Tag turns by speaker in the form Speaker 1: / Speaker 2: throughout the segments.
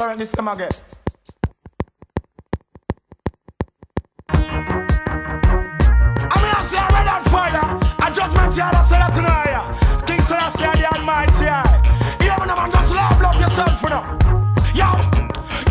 Speaker 1: current this time again. I mean, I say I read that fire. A judgment here, that's up tonight. King Selassie, the Almighty. Yeah, man, just love yourself for now. Yo,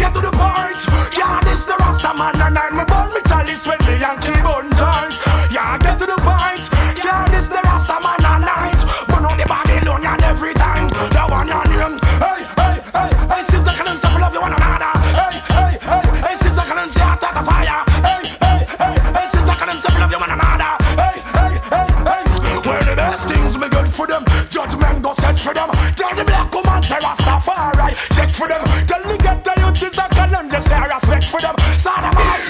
Speaker 1: get to the point. Yeah, this the Rasta man, and I'm a born me chalice with me and keyboard times. Yeah, get to the point. Yeah, this the Rasta man, and I'm burn out the Babylonian every time. The one on him. Hey, hey, hey, hey, sister, can I stop love you one another? Hey, hey, hey, hey, sister, can I see out of the fire? Hey, hey, hey, hey, sister, can I stop love you one another? Hey, hey, hey, hey. Well, the best things be good for them. Judgment go set for them. Tell the black woman say Rastafari, check for them. Tell the get the youth is the canon, just say respect for them. Start them out.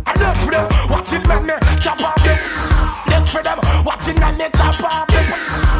Speaker 1: I look for them. Watch it make me chop off them. Look for them. Watch it make me chop off them.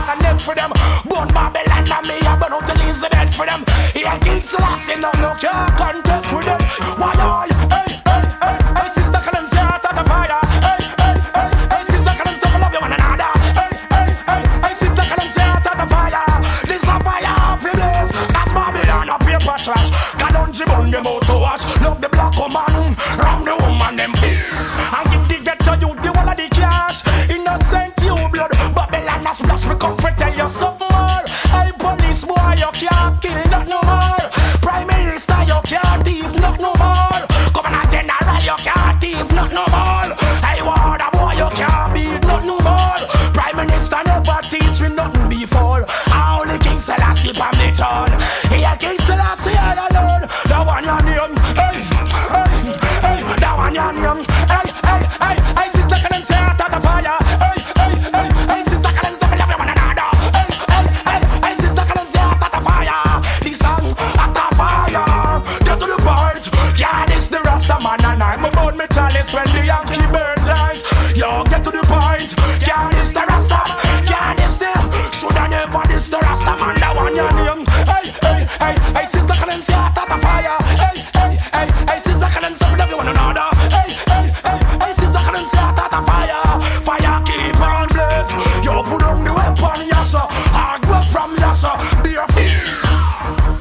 Speaker 1: I look for them. Born Babylon and me, I burn out the Elizabeth for them. Here King Selassie, no can't contest with them. Why all? Hey, hey, hey, hey, sister, can I say out of the fire? Hey, hey, hey, hey, sister, can I stop love you one another? Hey, hey, hey, hey, sister, can I say out of the fire? This a fire of the blaze. That's Babylon a paper trash. Kalonji bun them out to wash. Love the black woman, ram the woman them. And give the ghetto youth the whole of the cash. Innocent you blood, Babylon a splash. Me come for tell you something more. Hey police boy, you can't kill not no more. Prime Minister, you can't thief not no more. Governor General, you can't thief not no more. Hey water boy, you can't beat not no more. Prime Minister never teach me nothing before. Only King Selassie from the throne. Here King Selassie I alone. The one on him. Hey, hey, hey, the one on him. Hey, hey, hey, hey, sister, can I say out of the fire? Hey, hey, hey, hey, sister, can I stop love one another? Hey, hey, hey, hey, sister, can I say out of the fire? This song at the fire. Get to the point. Yeah, this the Rasta man and I'm about me chalice when the Yankee burns light. Yo, get to the point. Yeah, this the Rasta. Yeah, this the shoulda never this the Rasta man. The one your name. Hey, hey, hey, hey, sister, can I say out of the fire? Hey, hey, hey, hey, sister, can I stop love you one another? Hey, hey, hey, hey, sister, can I say out of the fire? Fire keep on blaze. Yo, put on the weapon, yassa. I go from yassa. Be a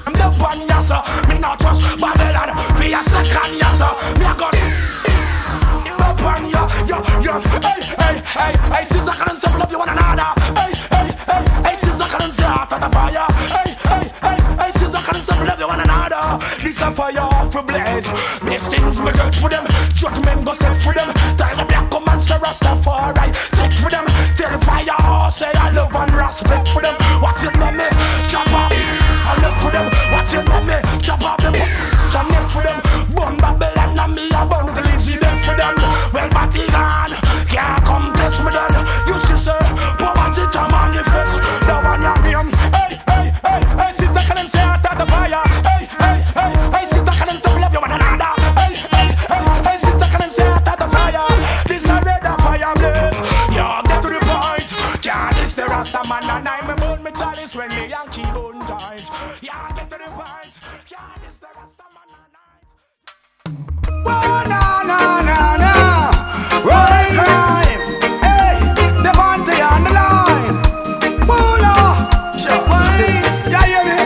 Speaker 1: I'm the one yassa. Me not trust Babylon. For a second yassa. Me a gun. The weapon, yo. Hey, hey, hey, hey, sister, can I stop love you one another? Hey, hey, hey, hey, sister, can I say out of the fire? Hey, hey, hey, hey, sister, can I stop love you one another? This a fire off a blaze. These things me good for them. Judgment go set for them. Tell the black woman say Rastafari, check for them. Tell the fire say I love and respect for them. What's it let me chop up? I look for them. What's it let me chop up them? Some neck for them. Born Babylon and me a born with the lazy death for them. Well, Vatican can't come test me then. Used to say poverty to manifest. The one your name. Hey, hey, hey, hey, sister, can I say out of the fire? Hey, hey, hey, hey, sister, can I stop love you one another? Hey, hey, hey, hey, sister, can I say out of the fire? This a red fire blaze. Yo, get to the point. Yeah, this the Rasta man and I'm about me chalice when the Yankee bone tight. Yeah, get to the point. Yeah, this the Rasta man and I'm.
Speaker 2: Oh, no. Rolling crime. Hey, the Monty on the line. Bula. Sure. Yeah, hear me?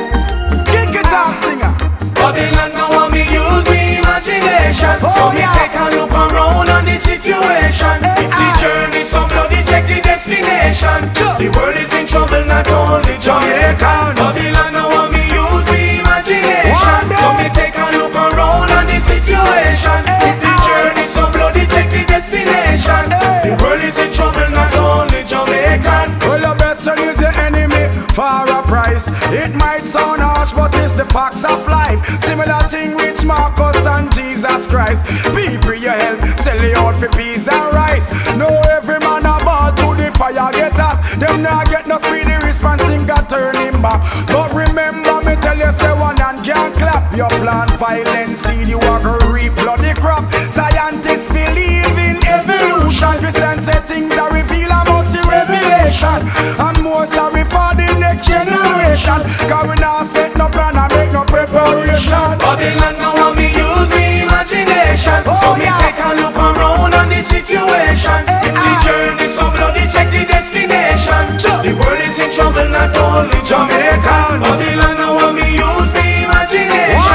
Speaker 2: Kick it off, singer.
Speaker 3: Babylon now want me use me imagination. So me take a look around on the situation. If the journey so bloody, check the destination. The world is in trouble, not only Jamaica. Babylon now want me use me imagination. So me take a look around on the situation. If the journey so bloody, check the destination. The world is in trouble, not only Jamaican.
Speaker 2: Well, the best one is the enemy for a price. It might sound harsh, but it's the facts of life. Similar thing with Marcus and Jesus Christ. People you help, sell it out for peas and rice. No, every man about to the fire get up. Them not get no speedy response, think I turn him back. But remember me tell you, say one hand can't clap. You plant violence, seed, you are gonna reap bloody crop. Scientists believe in evolution. Christians say things are revealed, I must see revelation. I'm more sorry for the next generation, cause we not set no plan and make no preparation.
Speaker 3: Babylon now want me use me imagination. So me take a look around on the situation. If the journey so bloody, check the destination. The world is in trouble, not only Jamaica. Babylon now want me use me imagination.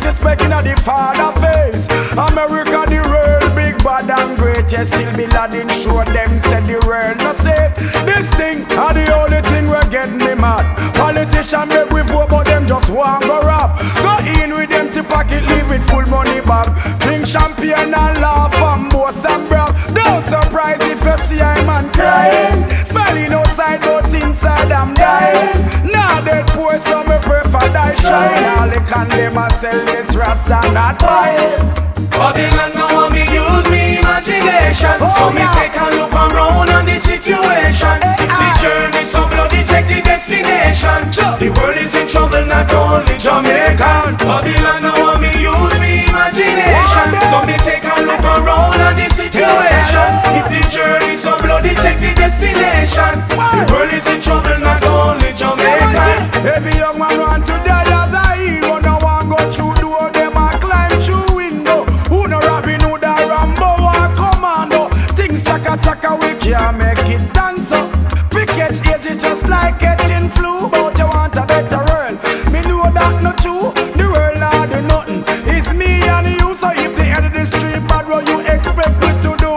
Speaker 2: disrespect in the father face. America the world big bad and great, yet still Bin Laden show them said the world no safe. This thing are the only thing we get me mad. Politicians make we vote but them just want go rap. Go in with them to pocket, leave with full money bag. Drink champagne and laugh and boast and brag. Don't surprise if you see a man crying, smiling outside but inside I'm dying. Nah dead poor so me prefer die trying. All the can them and sell this rasta not buying.
Speaker 3: Babylon now want me use me imagination. So me take a look around on the situation. If the journey so bloody, check the destination. The world is in trouble, not only Jamaican. Babylon now want me use me imagination. So me take a look around on the situation. If the journey so bloody, check the destination. The world is in trouble, not only Jamaican.
Speaker 2: Every young man want to die as a hero. No one go through door, them a climb through window. Who no Robin Hood or Rambo or Commando. Things chaka chaka we can't make it dance up. Picket age is just like catching flu. But you want a better world, me know that not true. The world not do nothing, it's me and you. So if the end of the street bad, what you expect me to do?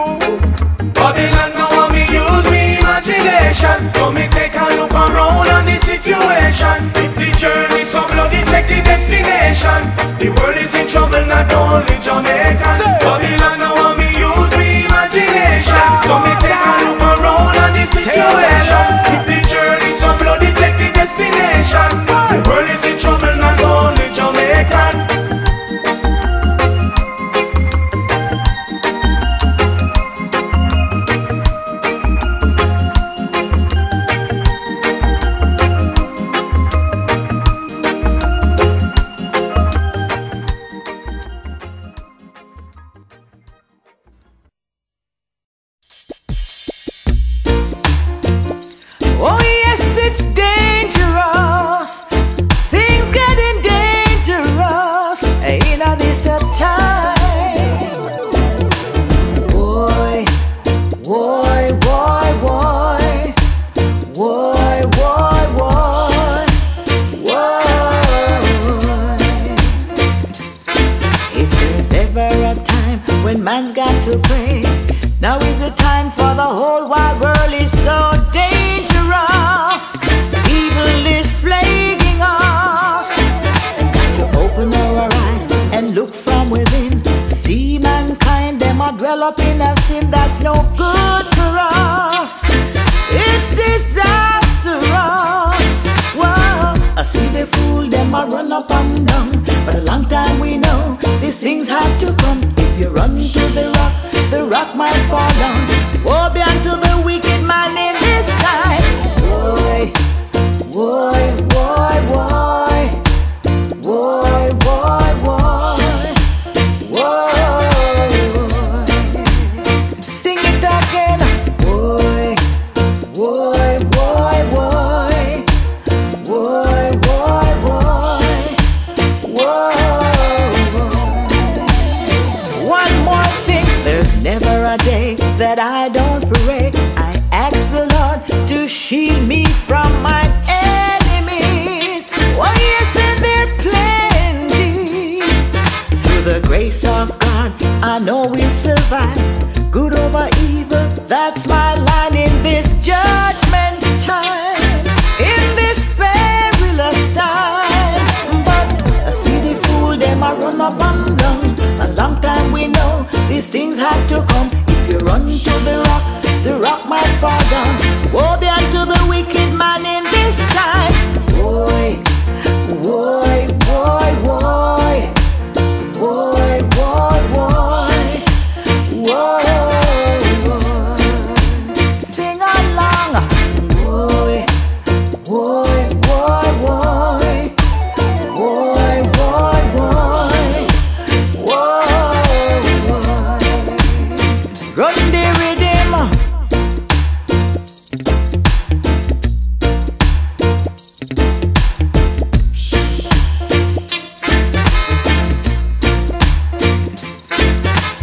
Speaker 3: Babylon now want me use me imagination. So me take a look around on the situation. If the journey so bloody, check the destination. The world is in trouble, not only Jamaica. Babylon now want me use me imagination. So me take a look around on the situation. If the journey so bloody, check the destination. The world is in trouble, not only Jamaican.
Speaker 4: Oh yes, it's dangerous. Things getting dangerous in this time. Boy, boy, boy, boy, boy, boy, boy, boy. If there's ever a time when man's got to pray, now is the time for the whole wide world. Is so dangerous. Evil is plaguing us. Got to open our eyes and look from within. See mankind, them a dwell up in a sin that's no good for us. It's disastrous. Wow, I see the fool, them a run up and down. But a long time we know these things have to come. If you run to the rock might fall down. Woe be unto the wicked man in this time. Boy, boy, boy, boy, boy, boy, boy, boy. Sing it again. Boy, boy, boy, boy, boy, boy, boy, boy. One more thing, there's never a day that I don't pray. I ask the Lord to shield me from my enemies. Oh yes, and they're plenty. Through the grace of God, I know we'll survive. Good over evil, that's my line in this judgment time. In this perilous time. But I see the fool, them a run up and down. A long time we know these things have to come. If you run to the rock might fall down. Woe be unto the wicked man in this time. Boy, boy, boy, boy, boy, boy, boy, boy. Sing along. Boy, boy, boy, boy, boy, boy, boy, boy. Run the rhythm.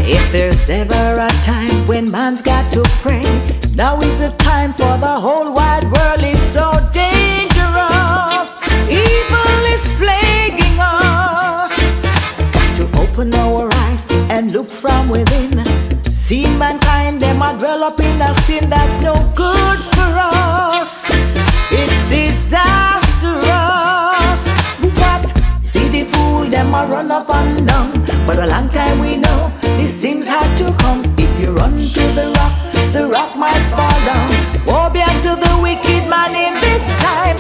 Speaker 4: If there's ever a time when man's got to pray, now is the time for the whole wide world. Is so dangerous. Evil is plaguing us. See mankind, them a dwell up in a sin that's no good for us. It's disastrous. But see the fool, them a run up and down. But a long time we know these things had to come. If you run to the rock might fall down. Woe be unto the wicked man in this time.